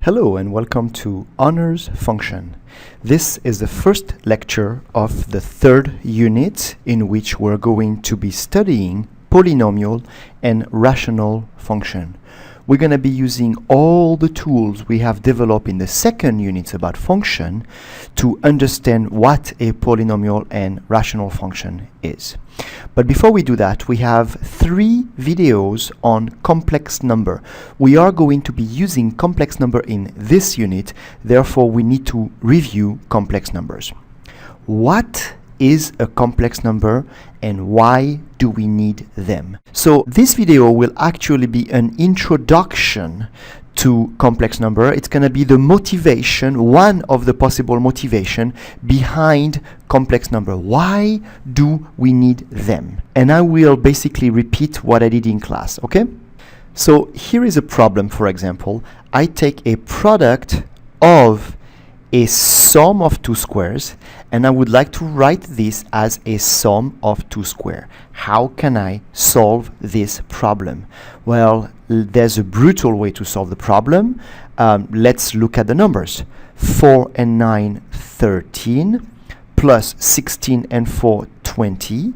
Hello and welcome to Honors Function. This is the first lecture of the third unit in which we're going to be studying polynomial and rational function. We're going to be using all the tools we have developed in the second unit about function to understand what a polynomial and rational function is. But before we do that, we have 3 videos on complex number. We are going to be using complex number in this unit, therefore we need to review complex numbers. What is a complex number and why do we need them? So this video will actually be an introduction to complex number. It's going to be the motivation, one of the possible motivation behind complex number. Why do we need them? And I will basically repeat what I did in class, okay? So here is a problem, for example. I take a product of a sum of 2 squares and I would like to write this as a sum of 2 squares. How can I solve this problem? Well, there's a brutal way to solve the problem. Let's look at the numbers. 4 and 9, 13, plus 16 and 4, 20.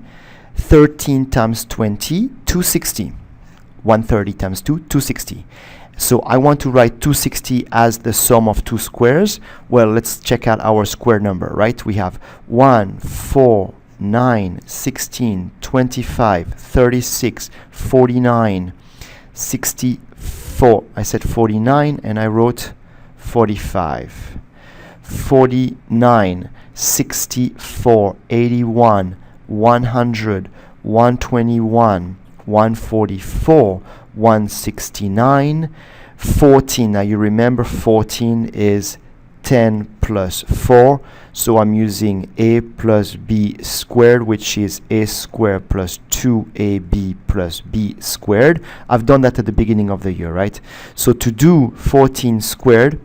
13 times 20, 260. 130 times 2, 260. So I want to write 260 as the sum of 2 squares. Well, let's check out our square number, right? We have 1, 4, 9, 16, 25, 36, 49, 64. I said 49 and I wrote 45. 49, 64, 81, 100, 121, 144, 169, 14. Now you remember 14 is 10 plus 4, so I'm using a plus b squared, which is a squared plus 2ab plus b squared. I've done that at the beginning of the year, right? So to do 14 squared,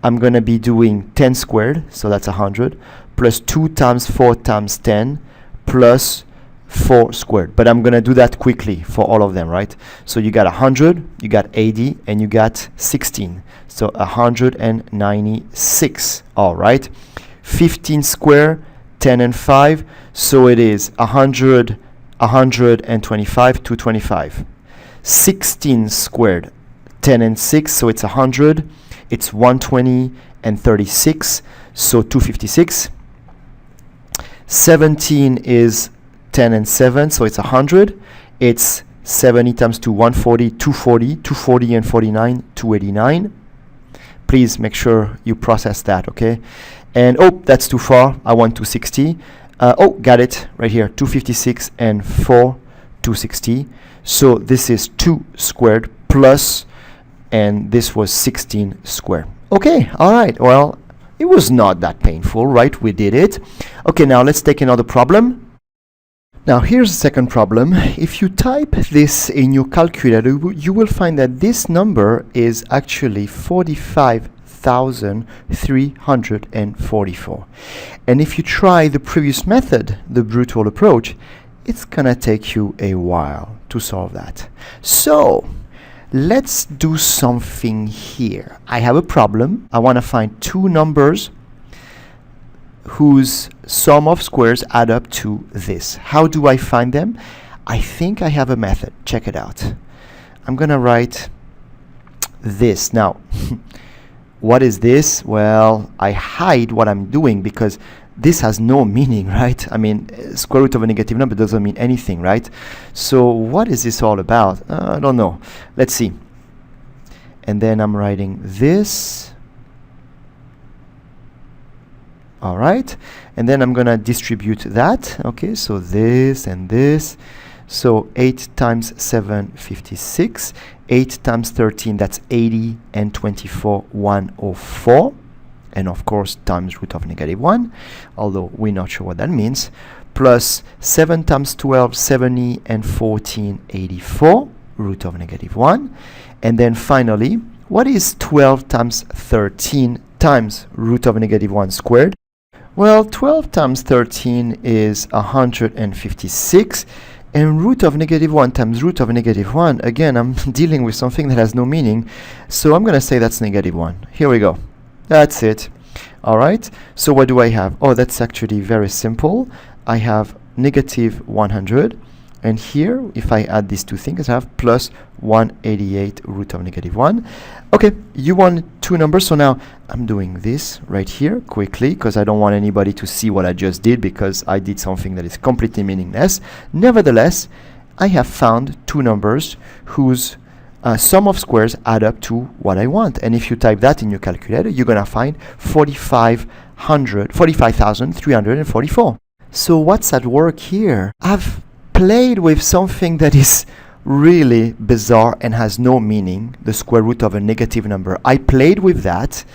I'm going to be doing 10 squared, so that's 100, plus 2 times 4 times 10, plus 4 squared. But I'm going to do that quickly for all of them, right? So you got 100, you got 80, and you got 16. So 196. All right. 15 square, 10 and 5. So it is 100, 125, 225. 16 squared, 10 and 6. So it's 100. It's 120 and 36. So 256. 17 is 10 and 7, so it's 100. It's 70 times 2, 140, 240, 240 and 49, 289. Please make sure you process that, okay? And oh, that's too far. I want 260. Oh, got it right here. 256 and 4, 260. So this is 2 squared plus, and this was 16 squared. Okay, all right. Well, it was not that painful, right? We did it. Okay, now let's take another problem. Now here's the second problem. If you type this in your calculator, you will find that this number is actually 45,344. And if you try the previous method, the brutal approach, it's gonna take you a while to solve that. So let's do something here. I have a problem. I want to find 2 numbers whose sum of squares add up to this. How do I find them? I think I have a method. Check it out. I'm gonna write this. Now, what is this? Well, I hide what I'm doing because this has no meaning, right? I mean, square root of a negative number doesn't mean anything, right? So what is this all about? I don't know. Let's see. And then I'm writing this. All right, and then I'm gonna distribute that. Okay, so this and this. So 8 times 7, 56. 8 times 13, that's 80, and 24, 104. And of course, times root of negative 1, although we're not sure what that means. Plus 7 times 12, 70, and 14, 84, root of negative 1. And then finally, what is 12 times 13 times root of negative 1 squared? Well, 12 times 13 is 156, And root of negative 1 times root of negative 1, again, I'm dealing with something that has no meaning, so I'm going to say that's negative 1. Here we go. That's it. All right, so what do I have? Oh, that's actually very simple. I have negative 100, and here, if I add these two things, I have plus 188 root of negative 1. Okay, you want two numbers, so now I'm doing this right here quickly because I don't want anybody to see what I just did because I did something that is completely meaningless. Nevertheless, I have found two numbers whose sum of squares add up to what I want. And if you type that in your calculator, you're going to find 45,344. So what's at work here? I've played with something that is really bizarre and has no meaning, the square root of a negative number. I played with that,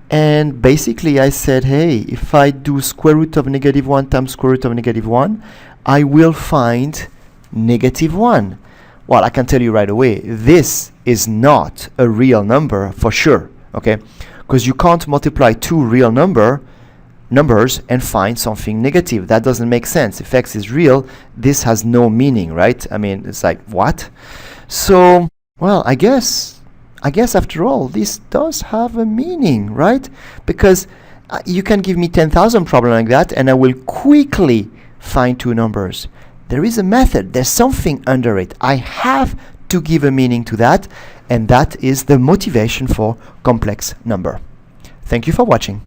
and basically I said, hey, if I do square root of negative 1 times square root of negative 1, I will find negative 1. Well, I can tell you right away, this is not a real number for sure, okay? Because you can't multiply two real numbers and find something negative. That doesn't make sense. If x is real, this has no meaning, right? I mean, it's like, what? So, well, I guess after all, this does have a meaning, right? Because you can give me 10,000 problems like that, and I will quickly find two numbers. There is a method. There's something under it. I have to give a meaning to that, and that is the motivation for complex number. Thank you for watching.